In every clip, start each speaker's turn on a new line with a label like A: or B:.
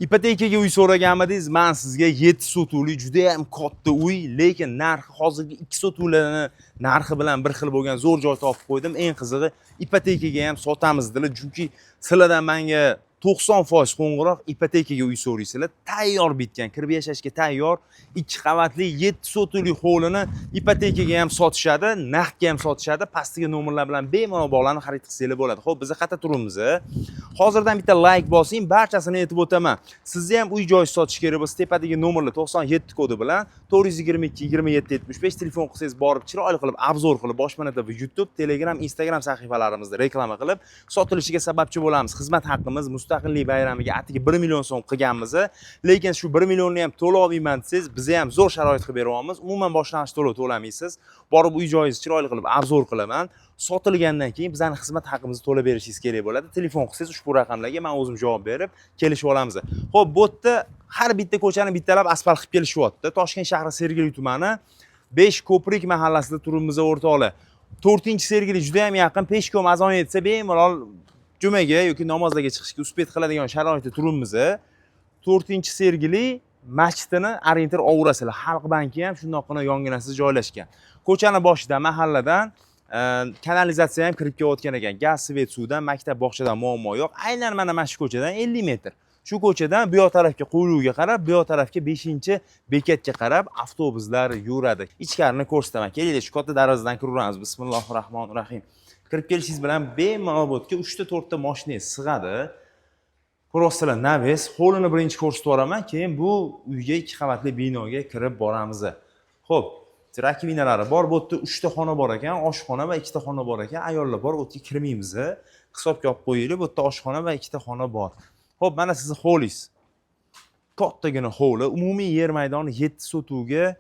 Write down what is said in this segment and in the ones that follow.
A: Ipotekaga uy so'raganmidingiz, men sizga 7 sotuvli juda ham katta uy, lekin narxi hozirgi 2 sotuvlarni narxi bilan bir xil bo'lgan zo'r joy topib qo'ydim. Eng qizig'i, ipotekaga ham sotamiz dedilar, chunki sizlardan menga 90% qo'ng'iroq ipotekaga uy so'raysizlar. Tayyor bitgan, kirib yashashga tayyor 2 qavatli 7 sotuvli hovlini ipotekaga ham sotishadi, naqdga ham sotishadi. Pastiga nomerlar bilan bemalol bog'lanib xarid qilsanglar bo'ladi. Xo'p, biz qayerda turibmiz? Hozirdan bitta like bosing, barchasini aytib o'taman. Sizni ham uy joy sotish kerak bo'lsa, tepadagi nomerlar 97 kodi bilan 422 27 75 telefon qilsangiz borib chiroyli qilib obzor qilib Boshpana TV YouTube, Telegram, Instagram sahifalarimizda reklama qilib sotilishiga sababchi bo'lamiz. Xizmat haqqimiz mustaqillik bayramiga atigi 1 million so'm qilganmiz, lekin shu 1 millionni ham to'lab olmayman desangiz, biz ham zo'r sharoit qilib beryapmiz. Umuman boshlang'ich to'lov to'lamaysiz. Borib uy joyingizni chiroyli qilib obzor qilaman. Sotilgandan keyin bizning xizmat haqqimizni to'lab berishingiz kerak bo'ladi. Telefon qilsangiz ushbu raqamlarga men o'zim javob berib kelishib olamiz. Xo'p, bu yerda har bitta ko'chani bittalab asfalt qilib kelishyapti. Toshkent shahri Sergeli tumani 5 ko'prik mahallasida turibmiz o'rtoqlar. 4-Sergeli juda ham yaqin. Peshkom azon etsa bemalol jumaga yoki namozlarga chiqishga uspet qiladigan sharoitda turibmiz. 4-Sergeli masjidini orientir ovurasizlar. Xalq banki ham shundoqqina yonginasida joylashgan. Ko'chani boshida mahalladan kanalizatsiya ham kirib kelayotgan ekan. Gaz, svet, suvdan, maktab, bog'chadan muammo yo'q. Aynan mana shu ko'chadan 50 metr. Shu ko'chadan bu yoq tarafga Qo'yluga qarab, bu yoq tarafga 5-bekatga qarab avtobuslar yuradi. Ichkarini ko'rsataman. Kelinglar, shu katta darvozadan kiraveramiz. Bismillahirrohmanirrohim. Kirib kelishingiz bilan bemalol 3 ta 4 ta mashinangiz sig'adi. Prostalar naves, hovlini birinchi ko'rsatib boraman, keyin bu uyga 2 qavatli binoga kirib boramiz. Xo'p, rakvinalari bor, bu yerda 3 ta xona bor ekan, oshxona va 2 ta xona bor ekan. Ayollar bor, o'tga kirmaymiz. Hisobga olib qo'yinglar, bu yerda oshxona va 2 ta xona bor. Xo'p, mana sizni hovlingiz. Kattagina hovli, umumiy yer maydoni 7 sotuvga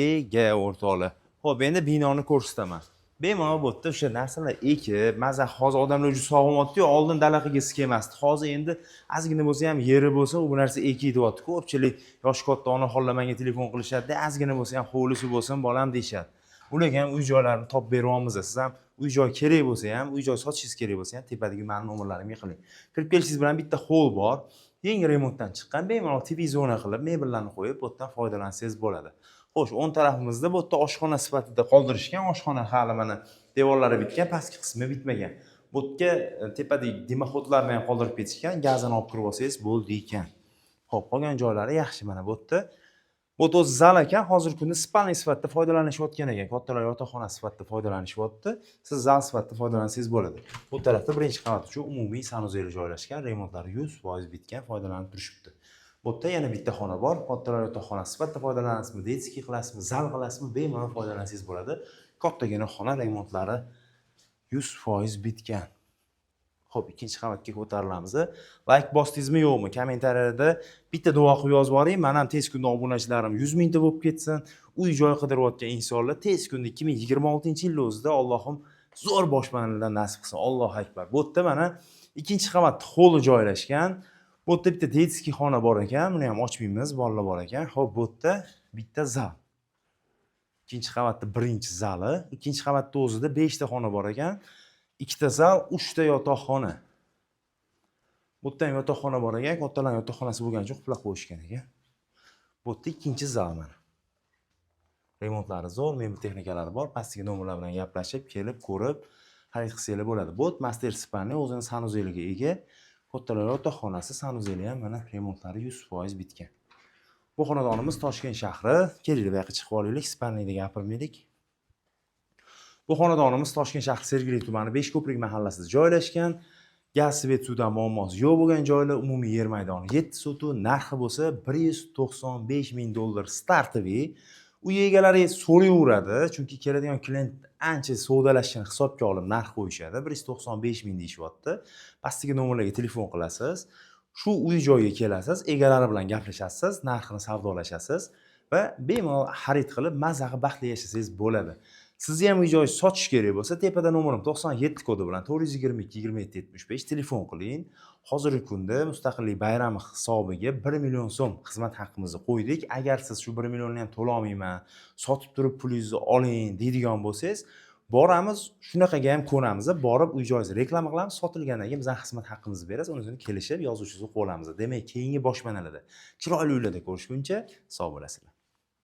A: ega o'rtoqlar. Xo'p, endi binoni ko'rsataman. Bemalol bu yerda o'sha narsalar ekib, maza hozir odamlar juda sog'inmoqda-yu, oldin dala qilgisi kelmasdi. Hozir endi ozgina bo'lsa ham yeri bo'lsa, u narsa ekidyapti. Ko'pchilik yosh katta onaxonlar menga telefon qilishadi, ozgina bo'lsa ham hovlisi bo'lsin, bolam deyshadi. Ularga ham uy joylarini topib beryapmiz. Siz ham uy joy kerak bo'lsa ham, uy joy sotishingiz kerak bo'lsa ham tepadagi meni nomerlarimga qiling. Kirib kelishingiz bilan bitta hol bor. Yangi remontdan chiqqan, bemalol TV zona qilib, mebellarni qo'yib, bu yerdan foydalansangiz bo'ladi. Xo'sh, o'ng tarafimizda bu yerda oshxona sifatida qoldirishgan. Oshxona hali mana devorlari bitgan, pastki qismi bitmagan. Bu yerga tepadagi dimoxodlarni ham qoldirib ketishgan, gazini olib kirib olsangiz bo'ldi ekan. Xo'p, qolgan joylari yaxshi mana bu yerda. Bu o'z zal ekan, hozirgi kunda spalniy sifatida foydalanishayotgan ekan. Kattalar yotoqxona sifatida foydalanishyapti. Siz zal sifatida foydalansangiz bo'ladi. Bu tarafda birinchi qavat uchun umumiy sanuzel joylashgan, remontlari 100% bitgan, foydalanib turishibdi. Bu yerda yana bitta xona bor. Kattalar yotoqxona sifatida foydalanasizmi, detskiy qilasizmi, zal qilasizmi, bemalol foydalansangiz bo'ladi. Kattagina xona, remontlari 100% bitgan. Xo'p, ikkinchi qavatga ko'tarilamiz. Like bosdingizmi yo'qmi? Kommentariyada bitta duo qilib yozib boring. Men ham tez kunda obunachilarim 100 mingta bo'lib ketsin. Uy joy qidirayotgan insonlar tez kunda 2026-yil o'zida Allohim zo'r boshpanalardan nasib qilsin. Allohu akbar. Bu yerda mana ikkinchi qavatda holi joylashgan. Bu yerda bitta detskiy xona bor ekan. Buni ham ochmaymiz, bolalar bor ekan. Xo'p, bu yerda bitta zal. Ikkinchi qavatda birinchi zali, ikkinchi qavatda o'zida 5 ta xona bor ekan. 2 ta zal, 3 ta yotoqxona. Bu yerda ham yotoqxona bor ekan, kattalar yotoqxonasi bo'lgancha quplab qo'yishgan ekan. Bu yerda ikkinchi zal mana. Remontlari zo'r, mebel texnikalari bor. Pastiga nomerlar bilan gaplashib, kelib, ko'rib, xarid qilsangiz bo'ladi. Bu master spalni o'zini sanuzeliga ega. Kattalar yotoqxonasi, sanuzeli ham mana remontlari 100% bitgan. Bu xonadonimiz Toshkent shahri. Kelinglar bu yoqqa chiqib olaylik, spalniyda gapirmaylik. Bu xonadonimiz Toshkent shahri Sergeli tumani 5 ko'prik mahallasida joylashgan. Gaz, svet, suvdan muammosi yo'q bo'lgan joylar, umumiy yer maydoni 7 sotuv, narxi bo'lsa $195 ming startiviy. Uy egalari so'rayveradi, chunki keladigan klient ancha savdolashishini hisobga olib narx qo'yishadi. 195 ming deyishyapti. Pastiga nomerlarga telefon qilasiz. Shu uy joyiga kelasiz, egalari bilan gaplashasiz, narxini savdolashasiz va bemalol xarid qilib, mazza qilib baxtli yashasangiz bo'ladi. Sizni ham uy joy sotish kerak bo'lsa, tepada nomerim 97 kodi bilan 422 27 75 telefon qiling. Hozirgi kunda mustaqillik bayrami hisobiga 1 million so'm xizmat haqqimizni qo'ydik. Agar siz shu 1 millionni ham to'la olmayman, sotib turib pulingizni oling deydigan bo'lsangiz, boramiz, shunaqaga ham ko'namiz, borib uy joyingizni reklama qilamiz, sotilgandan keyin bizdan xizmat haqqimizni berasiz, uni kelishib yozuvchingizni qo'lamiz. Demak, keyingi boshpanalarda chiroyli uylarda ko'rishguncha sog' bo'lasizlar.